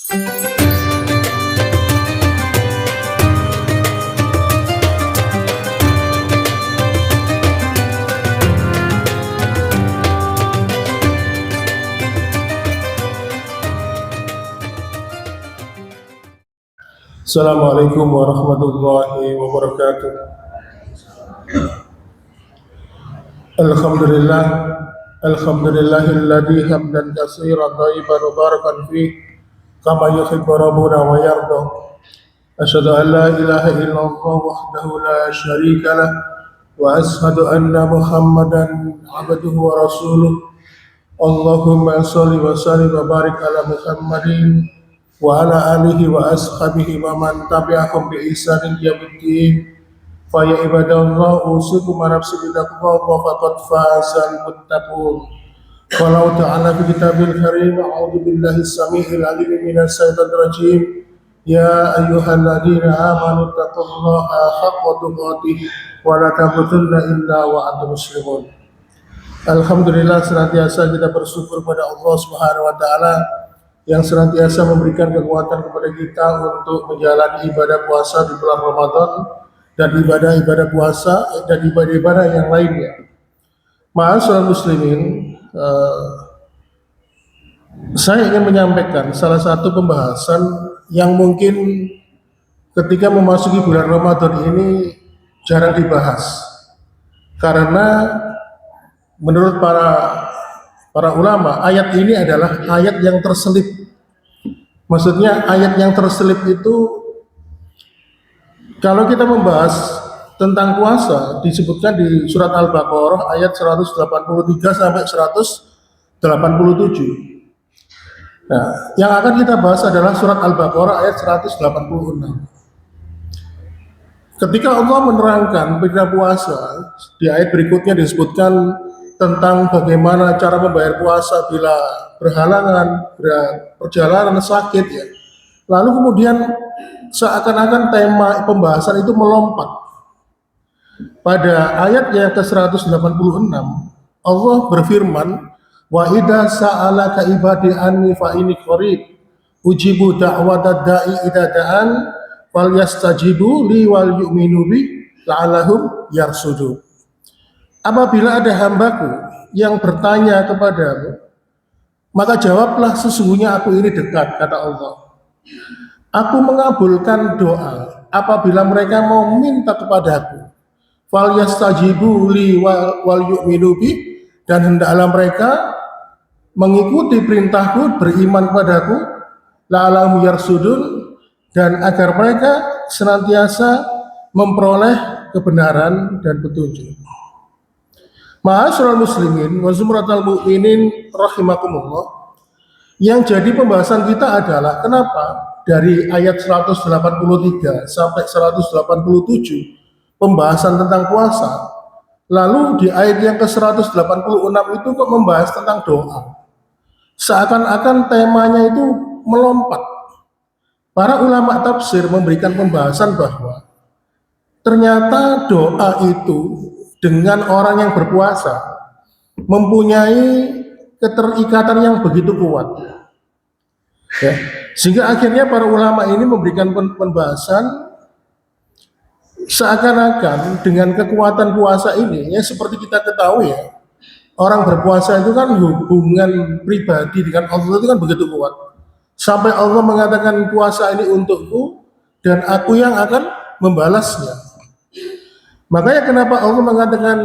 Assalamualaikum warahmatullahi wabarakatuh. Alhamdulillah, alhamdulillahilladzi hamdan katsiran thayyiban mubarakan fih kama yuhibbu rabbuna wa yarda. Asyhadu an la ilaha illallah wahdahu la syarika lah wa asyhadu anna Muhammadan abduhu wa rasuluh. Allahumma shalli wa sallim wa barik ala Muhammadin wa ala alihi wa ashabihi wa man tabi'ahum bi ihsanin ila yaumil fa ya ibadallah usikum wa nafsi bitaqwa wa faqad fazal muttaqun. Qala ta'ala fi kitabil karim a'udzu billahi samii'il 'aliim minas syaitonir rajim ya ayyuhalladzina amanu taqullaha haqqa tuqatih wa la tamutunna illa wa antum muslimun. Alhamdulillah, senantiasa kita bersyukur kepada Allah Subhanahu wa taala yang senantiasa memberikan kekuatan kepada kita untuk menjalani ibadah puasa di bulan Ramadan dan ibadah-ibadah puasa dan ibadah-ibadah yang lainnya. Ma'asyiral muslimin, saya ingin menyampaikan salah satu pembahasan yang mungkin ketika memasuki bulan Ramadan ini jarang dibahas, karena menurut para ulama, ayat ini adalah ayat yang terselip. Maksudnya ayat yang terselip itu, kalau kita membahas tentang puasa, disebutkan di surat Al-Baqarah ayat 183 sampai 187. Nah, yang akan kita bahas adalah surat Al-Baqarah ayat 186. Ketika Allah menerangkan berita puasa, di ayat berikutnya disebutkan tentang bagaimana cara membayar puasa bila berhalangan, perjalanan sakit ya. Lalu kemudian seakan-akan tema pembahasan itu melompat. Pada ayat yang ke-186, Allah berfirman, wa idza sa'alaka ibadi anni fa inni qarib ujibu da'watad da'i idza da'an falyastajibu li wal yu'minu bi la'allahum yarsudun. Apabila ada hambaku yang bertanya kepadamu, maka jawablah, sesungguhnya aku ini dekat, kata Allah. Aku mengabulkan doa apabila mereka mau minta kepadaku. Fal yastajibu li wal yu'minu bi, dan hendaklah mereka mengikuti perintahku, beriman kepadaku, la'allahum yarsudun, dan agar mereka senantiasa memperoleh kebenaran dan petunjuk. Ma'asyiral muslimin wa zumratal mu'minin rahimakumullah, yang jadi pembahasan kita adalah kenapa dari ayat 183 sampai 187 pembahasan tentang puasa, lalu di ayat yang ke-186 itu kok membahas tentang doa. Seakan-akan temanya itu melompat. Para ulama tafsir memberikan pembahasan bahwa ternyata doa itu dengan orang yang berpuasa mempunyai keterikatan yang begitu kuat, ya. Sehingga akhirnya para ulama ini memberikan pembahasan seakan-akan dengan kekuatan puasa ini, ya seperti kita ketahui ya, orang berpuasa itu kan hubungan pribadi dengan Allah itu kan begitu kuat, sampai Allah mengatakan puasa ini untukku dan aku yang akan membalasnya. Makanya kenapa Allah mengatakan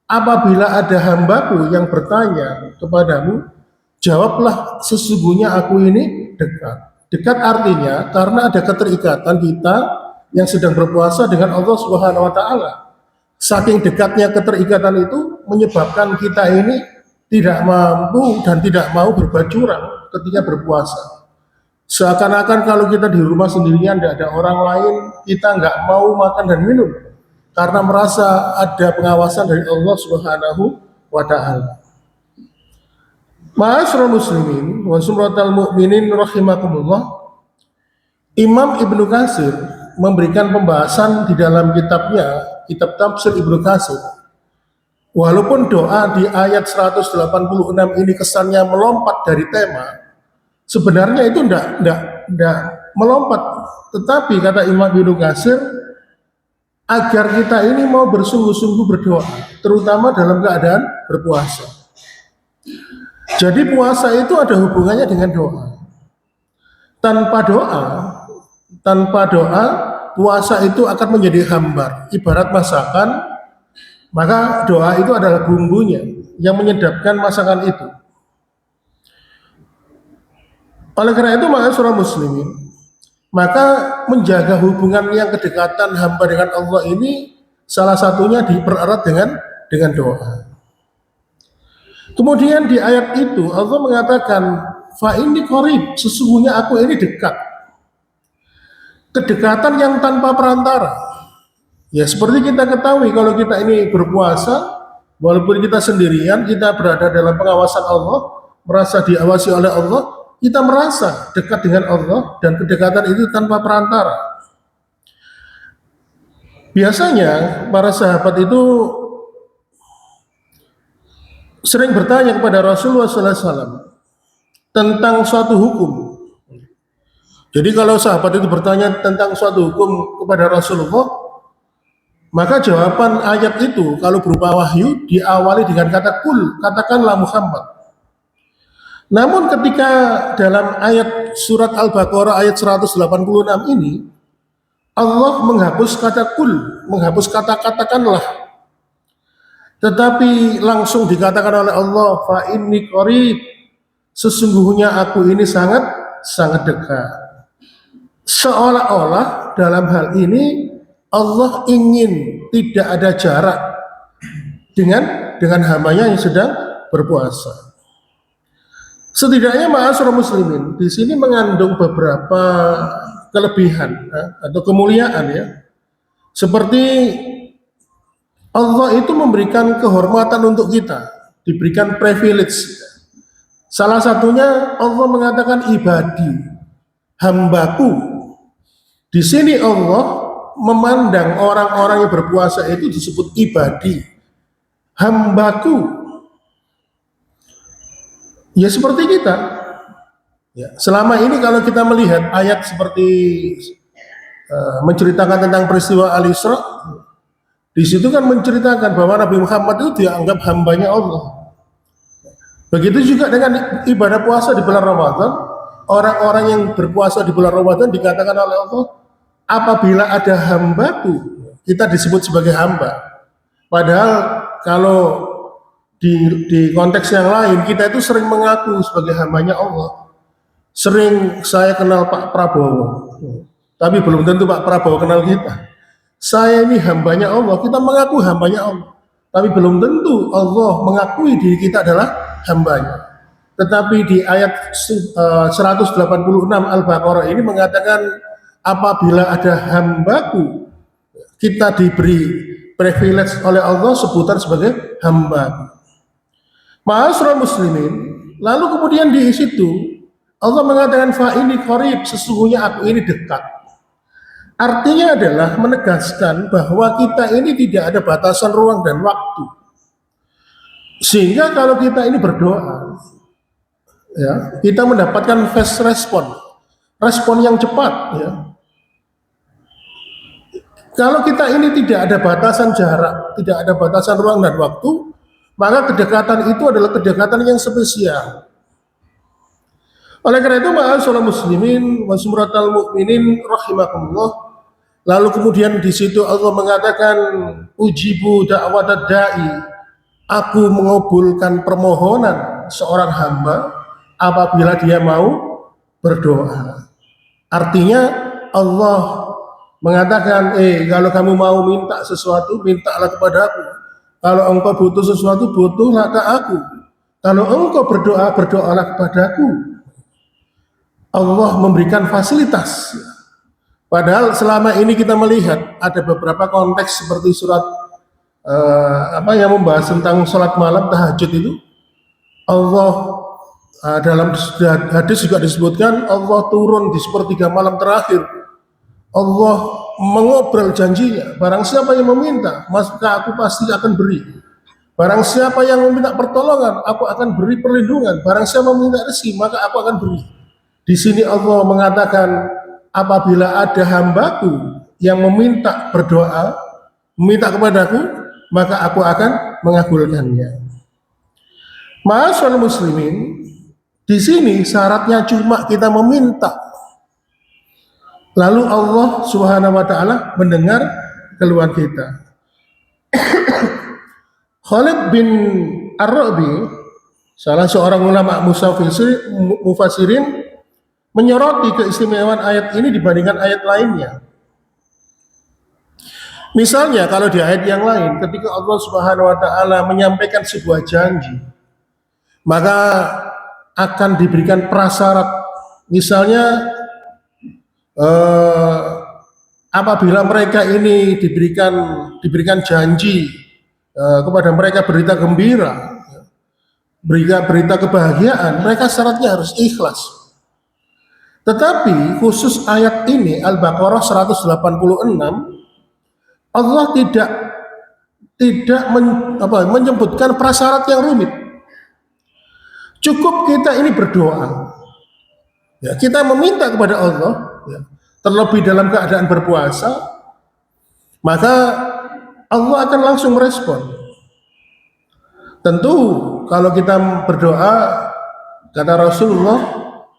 apabila ada hambaku yang bertanya kepadamu, jawablah, sesungguhnya aku ini dekat. Dekat artinya karena ada keterikatan kita yang sedang berpuasa dengan Allah Subhanahu wa taala. Saking dekatnya keterikatan itu menyebabkan kita ini tidak mampu dan tidak mau berbuat curang ketika berpuasa. Seakan-akan kalau kita di rumah sendirian, tidak ada orang lain, kita nggak mau makan dan minum, karena merasa ada pengawasan dari Allah Subhanahu wa taala. Ma'asyiral muslimin wa zumratal mu'minin rahimakumullah, Imam Ibnu Katsir memberikan pembahasan di dalam kitabnya, kitab tafsir Ibnu Katsir. Walaupun doa di ayat 186 ini kesannya melompat dari tema, Sebenarnya itu enggak melompat, tetapi kata Imam Ibnu Katsir, agar kita ini mau bersungguh-sungguh berdoa, terutama dalam keadaan berpuasa. Jadi puasa itu ada hubungannya dengan doa. Tanpa doa, tanpa doa, puasa itu akan menjadi hambar. Ibarat masakan, maka doa itu adalah bumbunya yang menyedapkan masakan itu. Oleh karena itu, ma'asyiral muslimin, maka menjaga hubungan yang kedekatan hamba dengan Allah ini salah satunya dipererat dengan doa. Kemudian di ayat itu Allah mengatakan, fa inni qarib, sesungguhnya aku ini dekat. Kedekatan yang tanpa perantara. Ya seperti kita ketahui, kalau kita ini berpuasa, walaupun kita sendirian, kita berada dalam pengawasan Allah, merasa diawasi oleh Allah, kita merasa dekat dengan Allah, dan kedekatan itu tanpa perantara. Biasanya para sahabat itu sering bertanya kepada Rasulullah SAW tentang suatu hukum. Jadi kalau sahabat itu bertanya tentang suatu hukum kepada Rasulullah, maka jawaban ayat itu kalau berupa wahyu diawali dengan kata kul, katakanlah Muhammad. Namun ketika dalam ayat surat Al-Baqarah ayat 186 ini, Allah menghapus kata kul, menghapus kata katakanlah. Tetapi langsung dikatakan oleh Allah, fa inni qarib, sesungguhnya aku ini sangat dekat. Seolah-olah dalam hal ini Allah ingin tidak ada jarak dengan hambanya yang sedang berpuasa. Setidaknya ma'asyiral muslimin, di sini mengandung beberapa kelebihan atau kemuliaan ya. Seperti Allah itu memberikan kehormatan untuk kita, diberikan privilege. Salah satunya Allah mengatakan ibadi, hambaku. Di sini Allah memandang orang-orang yang berpuasa itu disebut ibadi, hambaku. Ya seperti kita. Ya, selama ini kalau kita melihat ayat seperti menceritakan tentang peristiwa Al-Isra, di situ kan menceritakan bahwa Nabi Muhammad itu dianggap hambanya Allah. Begitu juga dengan ibadah puasa di bulan Ramadan, orang-orang yang berpuasa di bulan Ramadan dikatakan oleh Allah, apabila ada hambaku, kita disebut sebagai hamba. Padahal kalau di konteks yang lain, kita itu sering mengaku sebagai hambanya Allah. Sering saya kenal Pak Prabowo, tapi belum tentu Pak Prabowo kenal kita. Saya ini hambanya Allah, kita mengaku hambanya Allah, tapi belum tentu Allah mengakui diri kita adalah hambanya. Tetapi di ayat 186 Al-Baqarah ini mengatakan, apabila ada hambaku, kita diberi privilege oleh Allah sebutan sebagai hamba. Ma'asyiral muslimin, lalu kemudian di situ Allah mengatakan fa ini qarib, sesungguhnya aku ini dekat. Artinya adalah menegaskan bahwa kita ini tidak ada batasan ruang dan waktu. Sehingga kalau kita ini berdoa, ya, kita mendapatkan fast respon, respon yang cepat. Ya. Kalau kita ini tidak ada batasan jarak, tidak ada batasan ruang dan waktu, maka kedekatan itu adalah kedekatan yang spesial. Oleh karena itu, ma'asyiral muslimin wa sumratal mu'minin rahimakumullah. Lalu kemudian di situ Allah mengatakan, ujibu da'watad da'i, aku mengabulkan permohonan seorang hamba apabila dia mau berdoa. Artinya Allah mengatakan, kalau kamu mau minta sesuatu, mintalah kepada aku. Kalau engkau butuh sesuatu, butuhlah ke aku. Kalau engkau berdoa, berdoalah kepadaku. Allah memberikan fasilitas. Padahal selama ini kita melihat ada beberapa konteks seperti surat yang membahas tentang sholat malam tahajud itu. Allah dalam hadis juga disebutkan Allah turun di sepertiga malam terakhir. Allah mengobrol janjinya, barang siapa yang meminta maka aku pasti akan beri. Barang siapa yang meminta pertolongan, aku akan beri perlindungan. Barang siapa meminta rezeki, maka aku akan beri. Di sini Allah mengatakan, apabila ada hambaku yang meminta kepadaku, maka aku akan mengabulkannya. Ma'asyiral muslimin, di sini syaratnya cuma kita meminta. Lalu Allah Subhanahu wa taala mendengar keluhan kita. Khalid bin Ar-Rabi, salah seorang ulama mufassirin, menyoroti keistimewaan ayat ini dibandingkan ayat lainnya. Misalnya kalau di ayat yang lain, ketika Allah Subhanahu wa taala menyampaikan sebuah janji, maka akan diberikan prasyarat. Misalnya apabila mereka ini diberikan janji kepada mereka berita gembira, berita kebahagiaan, mereka syaratnya harus ikhlas. Tetapi khusus ayat ini Al-Baqarah 186, Allah tidak menyebutkan prasyarat yang rumit. Cukup kita ini berdoa. Ya, kita meminta kepada Allah, ya, terlebih dalam keadaan berpuasa, maka Allah akan langsung merespon. Tentu kalau kita berdoa, kata Rasulullah,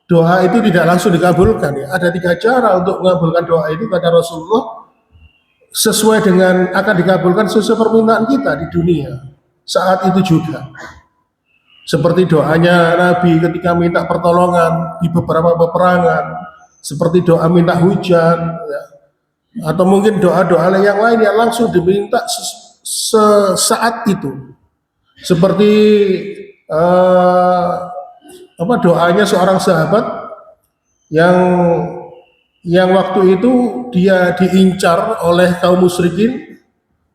doa itu tidak langsung dikabulkan. Ya. Ada 3 cara untuk mengabulkan doa itu, kata Rasulullah, sesuai dengan akan dikabulkan sesuai permintaan kita di dunia saat itu juga. Seperti doanya Nabi ketika minta pertolongan di beberapa peperangan, seperti doa minta hujan, ya. Atau mungkin doa-doa yang lain yang langsung diminta sesaat itu. Seperti doanya seorang sahabat yang waktu itu dia diincar oleh kaum musyrikin.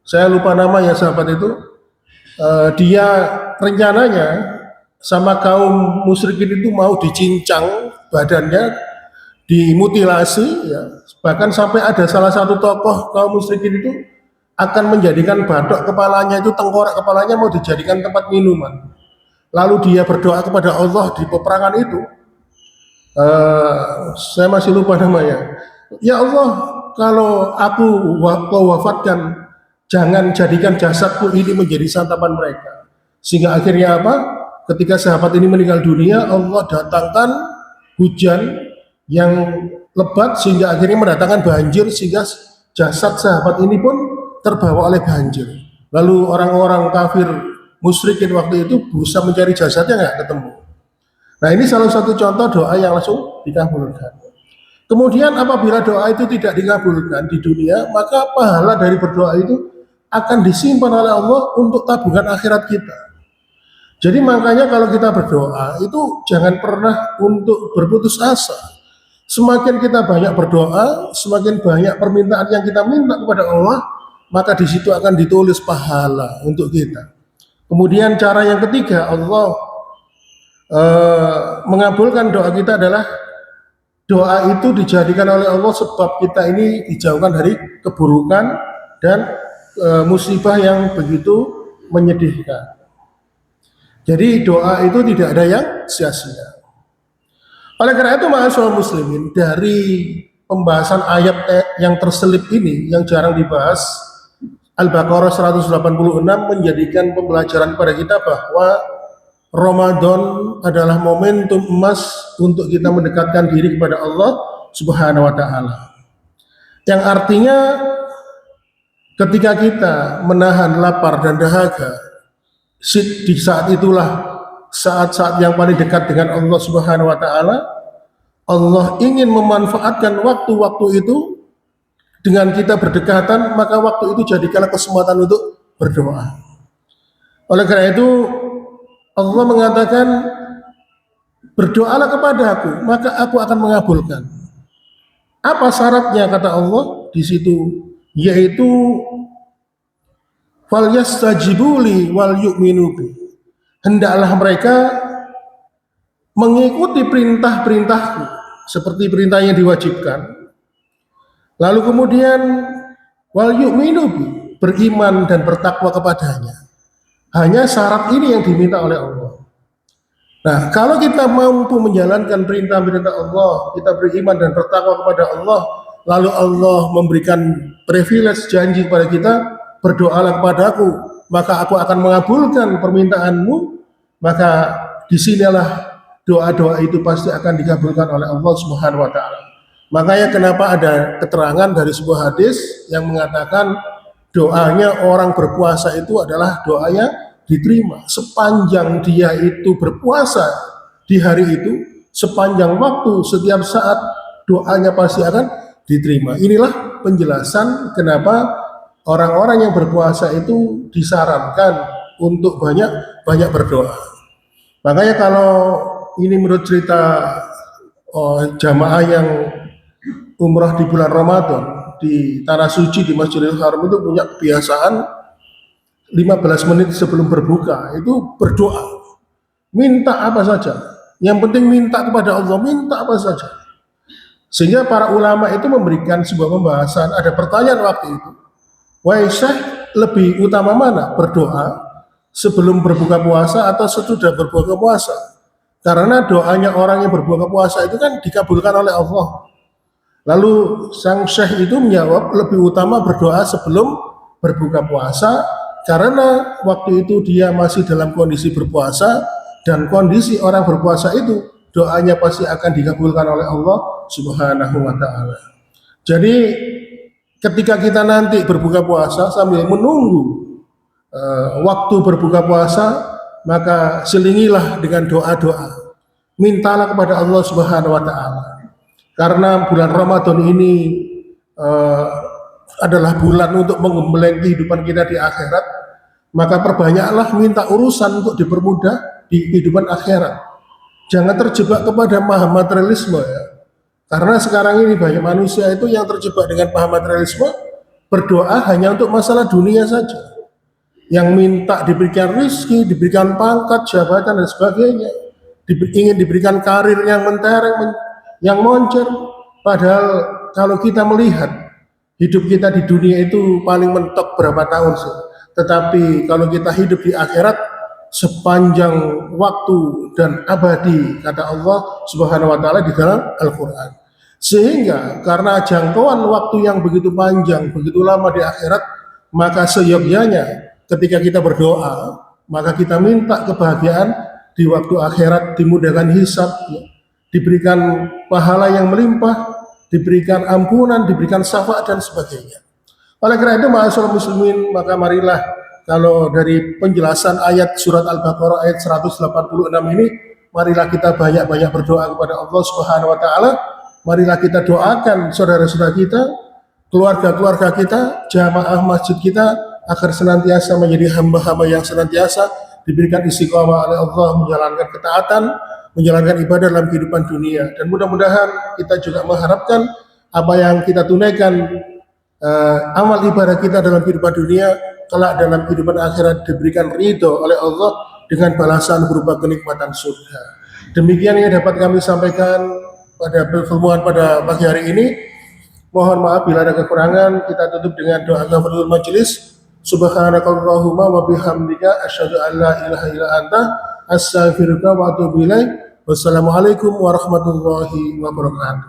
Saya lupa namanya sahabat itu. Dia rencananya sama kaum musyrikin itu mau dicincang badannya, dimutilasi, ya. Bahkan sampai ada salah satu tokoh kaum musyrikin itu akan menjadikan batok kepalanya itu, tengkorak kepalanya mau dijadikan tempat minuman. Lalu dia berdoa kepada Allah di peperangan itu. Saya masih lupa namanya. Ya Allah, kalau kau wafatkan, jangan jadikan jasadku ini menjadi santapan mereka. Sehingga akhirnya apa? Ketika sahabat ini meninggal dunia, Allah datangkan hujan yang lebat sehingga akhirnya mendatangkan banjir, sehingga jasad sahabat ini pun terbawa oleh banjir. Lalu orang-orang kafir musyrikin waktu itu berusaha mencari jasadnya, nggak ketemu. Nah, ini salah satu contoh doa yang langsung dikabulkan. Kemudian apabila doa itu tidak dikabulkan di dunia, maka pahala dari berdoa itu akan disimpan oleh Allah untuk tabungan akhirat kita. Jadi makanya kalau kita berdoa itu jangan pernah untuk berputus asa. Semakin kita banyak berdoa, semakin banyak permintaan yang kita minta kepada Allah, maka di situ akan ditulis pahala untuk kita. Kemudian cara yang ketiga, Allah mengabulkan doa kita adalah doa itu dijadikan oleh Allah sebab kita ini dijauhkan dari keburukan dan musibah yang begitu menyedihkan. Jadi doa itu tidak ada yang sia-sia. Oleh karena itu, ma'asyiral muslimin, dari pembahasan ayat yang terselip ini yang jarang dibahas, Al-Baqarah 186 menjadikan pembelajaran pada kita bahwa Ramadan adalah momentum emas untuk kita mendekatkan diri kepada Allah Subhanahu wa taala. Yang artinya ketika kita menahan lapar dan dahaga, di saat itulah saat-saat yang paling dekat dengan Allah Subhanahu wa taala. Allah ingin memanfaatkan waktu-waktu itu dengan kita berdekatan, maka waktu itu jadikanlah kesempatan untuk berdoa. Oleh karena itu Allah mengatakan, berdoalah kepada aku, maka aku akan mengabulkan. Apa syaratnya, kata Allah di situ? Yaitu fal yastajibuli wal yu'minu bi. Hendaklah mereka mengikuti perintah-perintahku seperti perintah yang diwajibkan. Lalu kemudian wal yu'minu bi, beriman dan bertakwa kepadanya. Hanya syarat ini yang diminta oleh Allah. Nah, kalau kita mampu menjalankan perintah-perintah Allah, kita beriman dan bertakwa kepada Allah, lalu Allah memberikan privilege janji kepada kita, berdoalah kepadaku, maka aku akan mengabulkan permintaanmu, maka disinilah doa-doa itu pasti akan dikabulkan oleh Allah Subhanahu wa taala. Makanya kenapa ada keterangan dari sebuah hadis yang mengatakan doanya orang berpuasa itu adalah doanya diterima sepanjang dia itu berpuasa di hari itu, sepanjang waktu, setiap saat doanya pasti akan diterima. Inilah penjelasan kenapa orang-orang yang berpuasa itu disarankan untuk banyak berdoa. Makanya kalau ini menurut cerita jamaah yang umrah di bulan Ramadan di Tanah Suci di Masjidil Haram itu punya kebiasaan 15 menit sebelum berbuka itu berdoa, minta apa saja, yang penting minta kepada Allah, minta apa saja. Sehingga para ulama itu memberikan sebuah pembahasan, ada pertanyaan waktu itu, wahai Syekh, lebih utama mana, berdoa sebelum berbuka puasa atau sesudah berbuka puasa? Karena doanya orang yang berbuka puasa itu kan dikabulkan oleh Allah. Lalu sang syekh itu menjawab, lebih utama berdoa sebelum berbuka puasa, karena waktu itu dia masih dalam kondisi berpuasa, dan kondisi orang berpuasa itu doanya pasti akan dikabulkan oleh Allah Subhanahu wa taala. Jadi ketika kita nanti berbuka puasa sambil menunggu waktu berbuka puasa, maka selingilah dengan doa-doa. Mintalah kepada Allah Subhanahu wa taala. Karena bulan Ramadan ini adalah bulan untuk menggembleng kehidupan kita di akhirat, maka perbanyaklah minta urusan untuk dipermudah di kehidupan akhirat. Jangan terjebak kepada paham materialisme ya. Karena sekarang ini banyak manusia itu yang terjebak dengan paham materialisme, berdoa hanya untuk masalah dunia saja. Yang minta diberikan rezeki, diberikan pangkat, jabatan dan sebagainya, ingin diberikan karir yang mentereng, yang moncer. Padahal kalau kita melihat hidup kita di dunia itu paling mentok berapa tahun sih, tetapi kalau kita hidup di akhirat sepanjang waktu dan abadi, kata Allah Subhanahu wa taala di dalam Al-Qur'an. Sehingga karena jangkauan waktu yang begitu panjang, begitu lama di akhirat, maka seyogyanya ketika kita berdoa, maka kita minta kebahagiaan di waktu akhirat, dimudahkan hisab, diberikan pahala yang melimpah, diberikan ampunan, diberikan syafaat dan sebagainya. Oleh karena itu, ma'asyiral muslimin, maka marilah kalau dari penjelasan ayat surat Al-Baqarah ayat 186 ini, marilah kita banyak-banyak berdoa kepada Allah Subhanahu wa taala. Marilah kita doakan saudara-saudara kita, keluarga-keluarga kita, jamaah masjid kita agar senantiasa menjadi hamba-hamba yang senantiasa diberikan istiqomah oleh Allah menjalankan ketaatan, menjalankan ibadah dalam kehidupan dunia. Dan mudah-mudahan kita juga mengharapkan apa yang kita tunaikan, amal ibadah kita dalam kehidupan dunia, kelak dalam kehidupan akhirat diberikan ridho oleh Allah dengan balasan berupa kenikmatan surga. Demikian yang dapat kami sampaikan pada pertemuan pada pagi hari ini. Mohon maaf bila ada kekurangan. Kita tutup dengan doa kafaratul majelis. Subhanakallahumma wa bihamdika asyhadu an la ilaha illa anta astaghfiruka wa atubu ilaik. Wassalamualaikum warahmatullahi wabarakatuh.